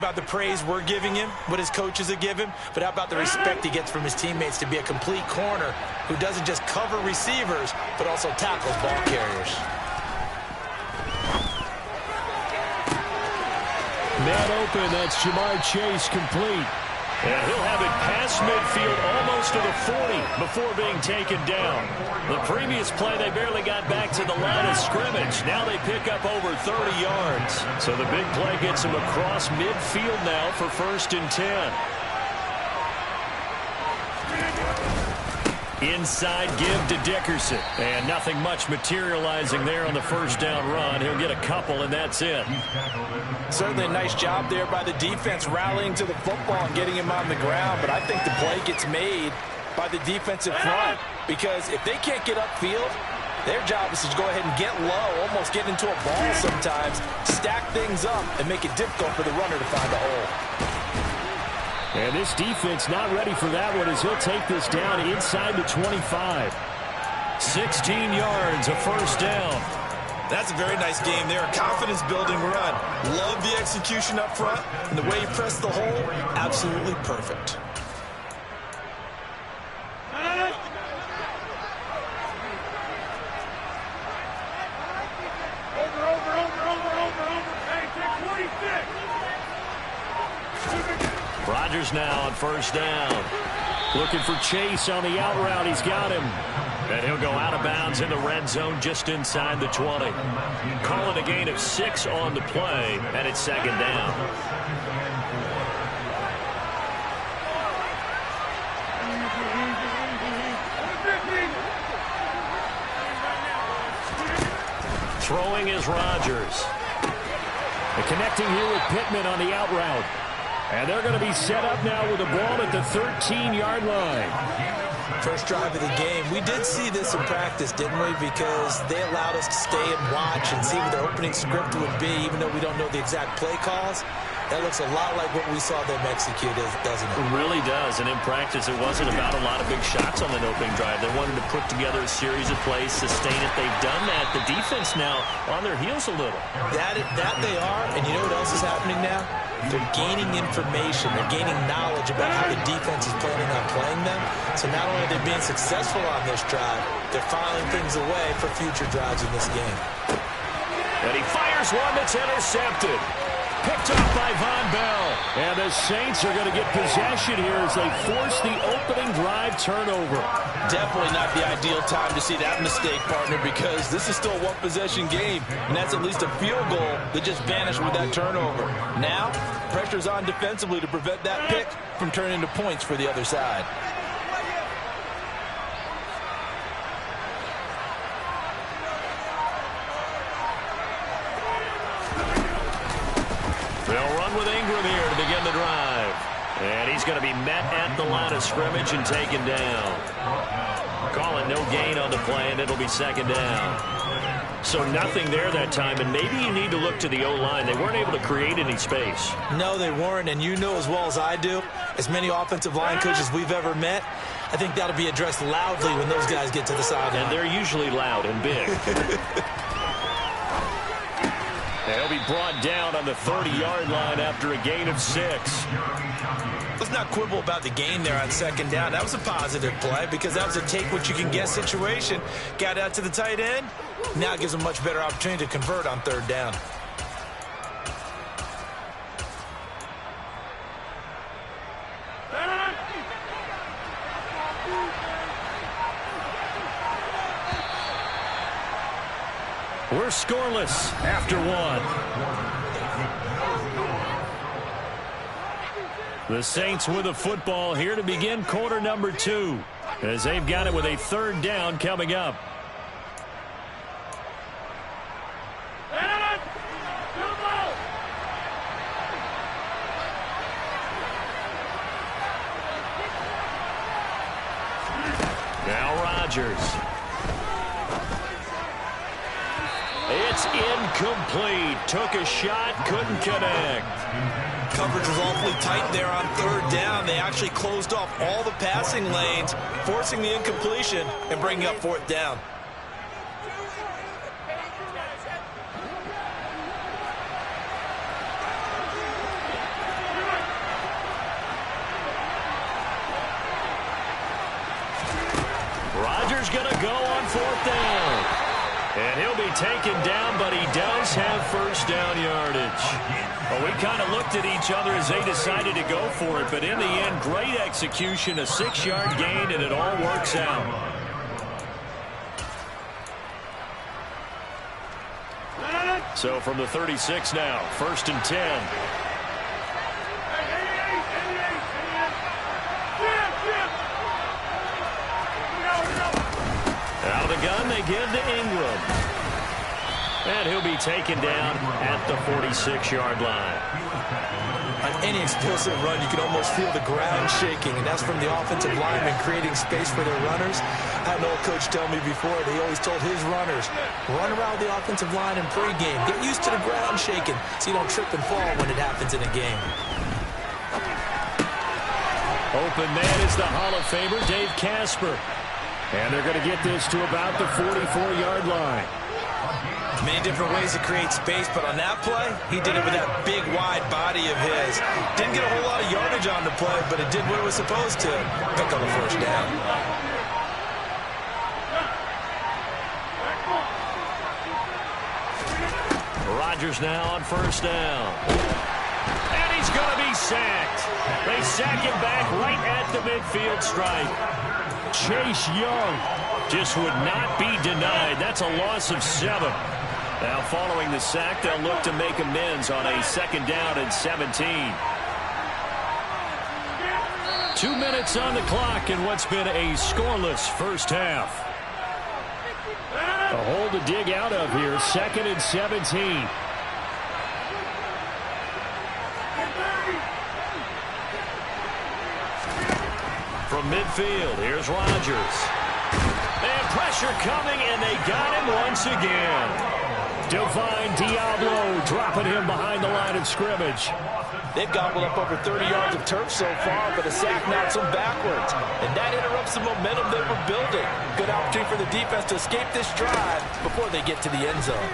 About the praise we're giving him, what his coaches have given him, but how about the respect he gets from his teammates to be a complete corner who doesn't just cover receivers, but also tackles ball carriers. Man open, that's Ja'Marr Chase complete. And he'll have it past midfield almost to the 40 before being taken down. The previous play, they barely got back to the line of scrimmage. Now they pick up over 30 yards. So the big play gets them across midfield now for 1st and 10. Inside give to Dickerson. And nothing much materializing there on the 1st down run. He'll get a couple, and that's it. Certainly a nice job there by the defense rallying to the football and getting him on the ground. But I think the play gets made by the defensive front because if they can't get upfield, their job is to go ahead and get low, almost get into a ball sometimes, stack things up, and make it difficult for the runner to find a hole. And this defense not ready for that one as he'll take this down inside the 25. 16 yards, a 1st down. That's a very nice game there. A confidence-building run. Love the execution up front. And the way he pressed the hole, absolutely perfect. Rodgers now on 1st down. Looking for Chase on the out route. He's got him. And he'll go out of bounds in the red zone just inside the 20. Call it a gain of 6 on the play, and it's 2nd down. Throwing is Rodgers. And connecting here with Pittman on the out route. And they're going to be set up now with the ball at the 13-yard line. First drive of the game. We did see this in practice, didn't we? Because they allowed us to stay and watch and see what their opening script would be, even though we don't know the exact play calls. That looks a lot like what we saw them execute, doesn't it? It really does. And in practice, it wasn't about a lot of big shots on that opening drive. They wanted to put together a series of plays, sustain it. They've done that. The defense now on their heels a little. That they are. And you know what else is happening now? They're gaining information. They're gaining knowledge about how the defense is planning on playing them. So not only are they being successful on this drive, they're filing things away for future drives in this game. And he fires one that's intercepted. Picked off by Von Bell. And the Saints are going to get possession here as they force the opening drive turnover. Definitely not the ideal time to see that mistake, partner, because this is still a one-possession game, and that's at least a field goal that just vanished with that turnover. Now, pressure's on defensively to prevent that pick from turning into points for the other side. They'll run with Ingram here to begin the drive. And he's going to be met at the line of scrimmage and taken down. Calling no gain on the play, and it'll be 2nd down. So nothing there that time, and maybe you need to look to the O-line. They weren't able to create any space. No, they weren't, and you know as well as I do, as many offensive line coaches we've ever met, I think that'll be addressed loudly when those guys get to the sideline. And they're usually loud and big. He'll be brought down on the 30-yard line after a gain of 6. Let's not quibble about the gain there on 2nd down. That was a positive play because that was a take-what-you-can-get situation. Got out to the tight end. Now it gives them a much better opportunity to convert on 3rd down. We're scoreless after 1. The Saints with the football here to begin quarter number 2, as they've got it with a 3rd down coming up. Now Rodgers. It's incomplete. Took a shot, couldn't connect. Coverage was awfully tight there on 3rd down. They actually closed off all the passing lanes, forcing the incompletion and bringing up 4th down. Rodgers going to go on 4th down. And he'll be taken down, but he does have first down yardage. Well, we kind of looked at each other as they decided to go for it, but in the end, great execution, a 6-yard gain, and it all works out. So from the 36 now, 1st and 10. Out of the gun, they give to Ingram. And he'll be taken down at the 46-yard line. On any explosive run, you can almost feel the ground shaking, and that's from the offensive linemen creating space for their runners. I had an old coach tell me before, he always told his runners, run around the offensive line in pregame. Get used to the ground shaking so you don't trip and fall when it happens in a game. Open man is the Hall of Famer, Dave Casper. And they're going to get this to about the 44-yard line. Many different ways to create space, but on that play, he did it with that big, wide body of his. Didn't get a whole lot of yardage on the play, but it did what it was supposed to. Pick up a first down. Rodgers now on 1st down. And he's going to be sacked. They sack him back right at the midfield stripe. Chase Young just would not be denied. That's a loss of 7. Now following the sack, they'll look to make amends on a 2nd down and 17. 2 minutes on the clock in what's been a scoreless first half. A hole to dig out of here, 2nd and 17. From midfield, here's Rodgers. And pressure coming, and they got him once again. Divine Diablo dropping him behind the line of scrimmage. They've gobbled up over 30 yards of turf so far, but a sack knocks them backwards. And that interrupts the momentum they were building. Good opportunity for the defense to escape this drive before they get to the end zone.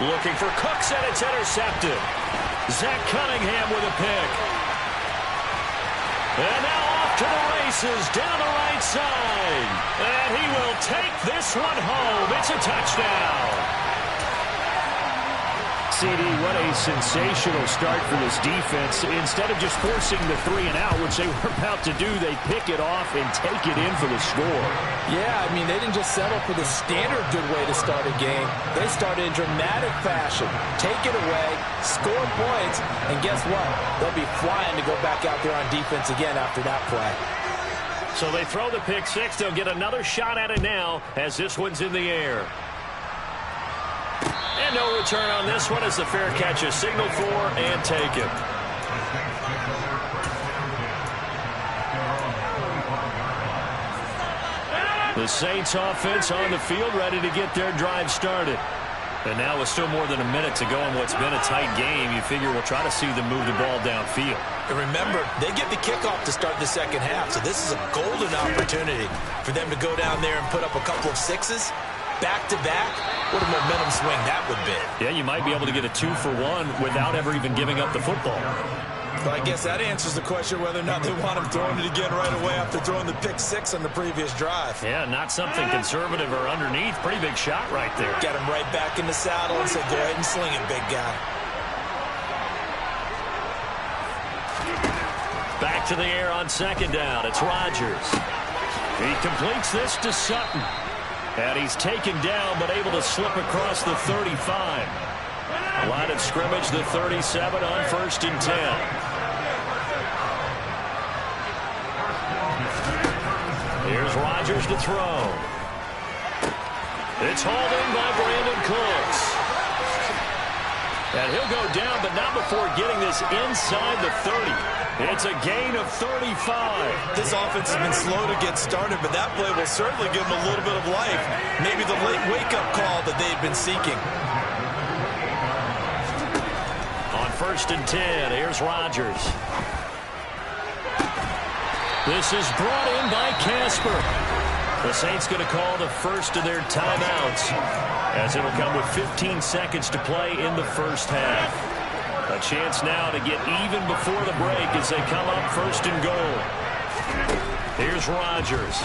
Looking for Cooks, and it's intercepted. Zach Cunningham with a pick. And now off to the races down the right side. And he will take this one home. It's a touchdown. CD, what a sensational start for this defense. Instead of just forcing the 3 and out, which they were about to do, they pick it off and take it in for the score. Yeah, I mean, they didn't just settle for the standard good way to start a game. They started in dramatic fashion. Take it away, score points, and guess what? They'll be flying to go back out there on defense again after that play. So they throw the pick 6. They'll get another shot at it now as this one's in the air. And no return on this one as the fair catch is signaled for and taken. The Saints offense on the field ready to get their drive started. And now with still more than a minute to go in what's been a tight game, you figure we'll try to see them move the ball downfield. And remember, they get the kickoff to start the second half, so this is a golden opportunity for them to go down there and put up a couple of 6s. Back-to-back, what a momentum swing that would be. Yeah, you might be able to get a 2-for-1 without ever even giving up the football. But I guess that answers the question whether or not they want him throwing it again right away after throwing the pick 6 on the previous drive. Yeah, not something conservative or underneath. Pretty big shot right there. Got him right back in the saddle and said, go ahead and sling it, big guy. Back to the air on 2nd down. It's Rodgers. He completes this to Sutton. And he's taken down, but able to slip across the 35. Line of scrimmage, the 37 on 1st and 10. Here's Rodgers to throw. It's hauled in by Brandon Cooks. And he'll go down, but not before getting this inside the 30. It's a gain of 35. This offense has been slow to get started, but that play will certainly give them a little bit of life. Maybe the late wake-up call that they've been seeking. On 1st and 10, here's Rodgers. This is brought in by Casper. The Saints going to call the first of their timeouts, as it'll come with 15 seconds to play in the first half. A chance now to get even before the break as they come up 1st and goal. Here's Rodgers.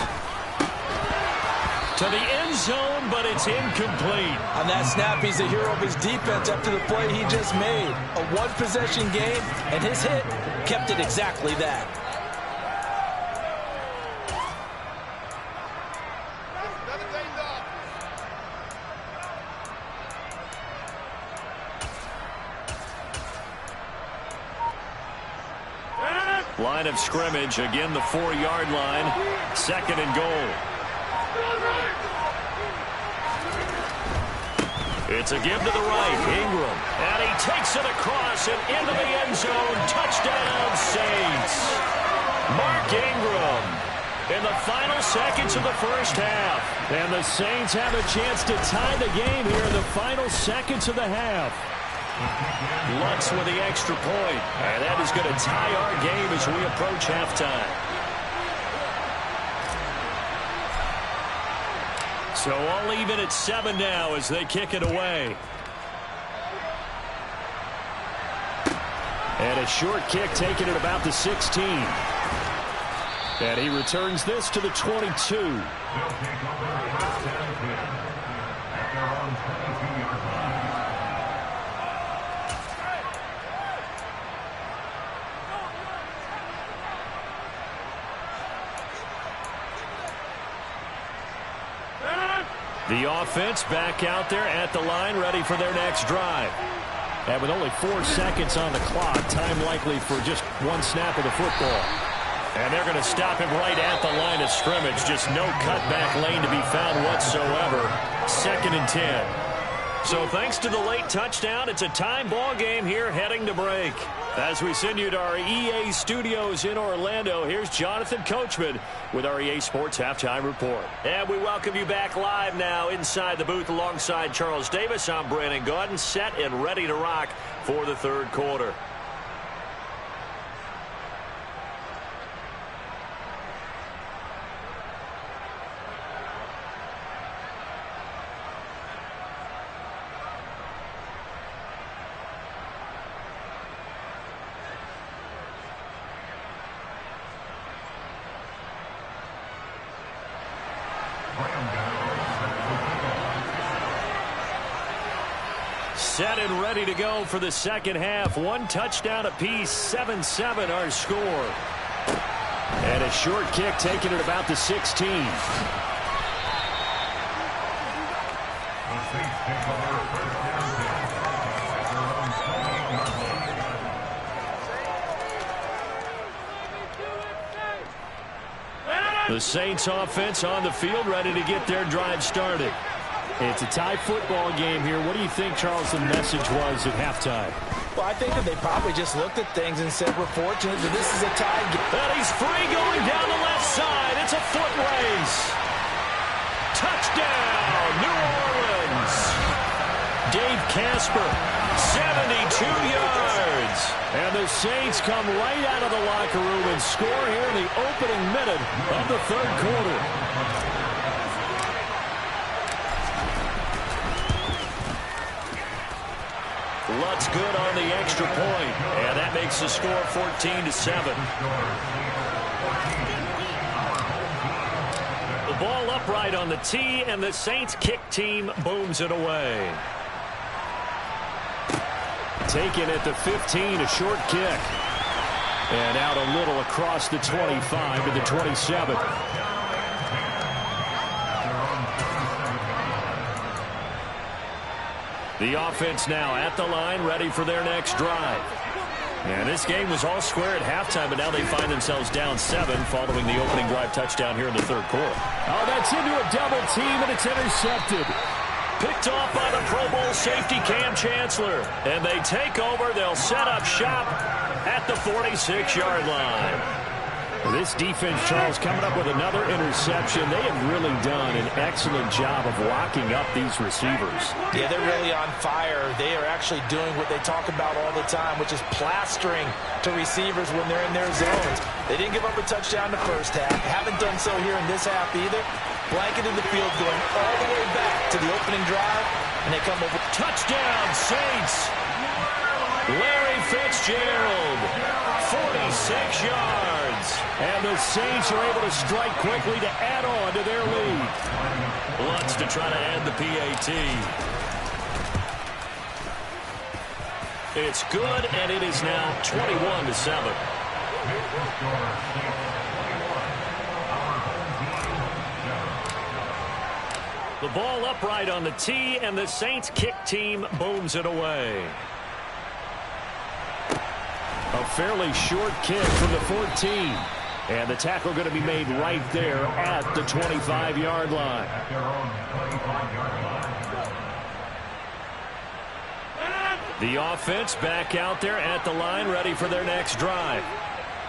To the end zone, but it's incomplete. On that snap, he's the hero of his defense after the play he just made. A one-possession game, and his hit kept it exactly that. Line of scrimmage, again the 4-yard line. 2nd and goal. It's a give to the right, Ingram. And he takes it across and into the end zone. Touchdown, Saints. Mark Ingram in the final seconds of the first half. And the Saints have a chance to tie the game here in the final seconds of the half. Lutz with the extra point. And that is going to tie our game as we approach halftime. So all even at 7 now as they kick it away. And a short kick taken at about the 16. And he returns this to the 22. The offense back out there at the line, ready for their next drive. And with only 4 seconds on the clock, time likely for just one snap of the football. And they're going to stop him right at the line of scrimmage. Just no cutback lane to be found whatsoever. 2nd and 10. So thanks to the late touchdown, it's a time ball game here heading to break. As we send you to our EA studios in Orlando, here's Jonathan Coachman with our EA Sports Halftime Report. And we welcome you back live now inside the booth alongside Charles Davis. I'm Brandon Gaudin, set and ready to rock for the third quarter. Set and ready to go for the second half. 1 touchdown apiece, 7-7 our score. And a short kick taken at about the 16. The Saints offense on the field, ready to get their drive started. It's a tie football game here. What do you think, Charles, the message was at halftime? Well, I think that they probably just looked at things and said, we're fortunate that this is a tie game. And he's free going down the left side. It's a foot race. Touchdown, New Orleans. Dave Casper, 72 yards. And the Saints come right out of the locker room and score here in the opening minute of the third quarter. Lutz good on the extra point, and that makes the score 14-7. The ball upright on the tee, and the Saints kick team booms it away. Taken at the 15, a short kick. And out a little across the 25 to the 27. The offense now at the line, ready for their next drive. And this game was all square at halftime, but now they find themselves down 7 following the opening drive touchdown here in the third quarter. Oh, that's into a double team, and it's intercepted. Picked off by the Pro Bowl safety Cam Chancellor. And they take over. They'll set up shop at the 46-yard line. This defense, Charles, coming up with another interception. They have really done an excellent job of locking up these receivers. Yeah, they're really on fire. They are actually doing what they talk about all the time, which is plastering to receivers when they're in their zones. They didn't give up a touchdown in the first half. Haven't done so here in this half either. Blanketed the field going all the way back to the opening drive, and they come over. Touchdown, Saints! Larry Fitzgerald, 46 yards. yards. And the Saints are able to strike quickly to add on to their lead. Lutz to try to add the PAT. It's good, and it is now 21-7. The ball upright on the tee, and the Saints kick team booms it away. A fairly short kick from the 14. And the tackle going to be made right there at the 25-yard line. The offense back out there at the line, ready for their next drive.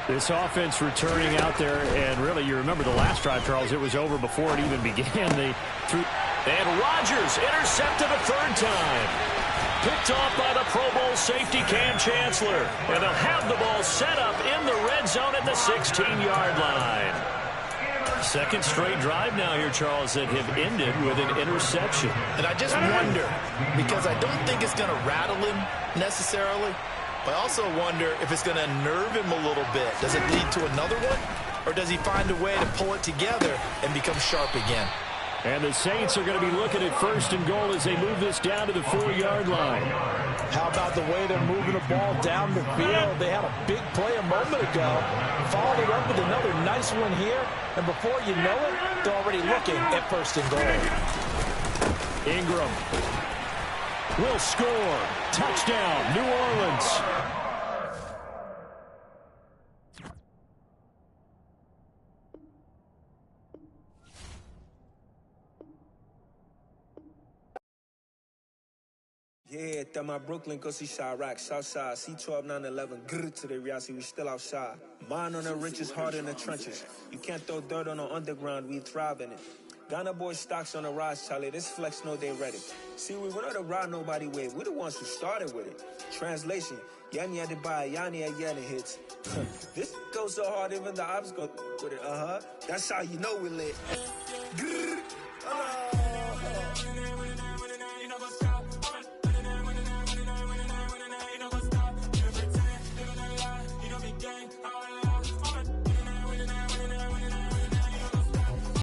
This offense returning out there, and really, you remember the last drive, Charles, it was over before it even began. And Rodgers intercepted a third time. Picked off by the Pro Bowl safety Cam Chancellor. And they'll have the ball set up in the red zone at the 16-yard line. Second straight drive now here, Charles, that have ended with an interception. And I just wonder, because I don't think it's going to rattle him necessarily, but I also wonder if it's going to unnerve him a little bit. Does it lead to another one? Or does he find a way to pull it together and become sharp again? And the Saints are going to be looking at first and goal as they move this down to the 4-yard line. How about the way they're moving the ball down the field? They had a big play a moment ago. Followed it up with another nice one here. And before you know it, they're already looking at first and goal. Ingram will score. Touchdown, New Orleans. Yeah, that my Brooklyn, go see Chirac, Southside, C12, 911, grrr to the reality, we still outside. Mine on the riches, hard in the trenches. You can't throw dirt on the underground, we thrive in it. Ghana boys stocks on the rise, Charlie, this flex know they ready. See, we went on the ride nobody with, we the ones who started with it. Translation, Yanni had to buy, Yanni had Yanni hits. This goes so hard, even the ops go with it, That's how you know we lit. Grrr,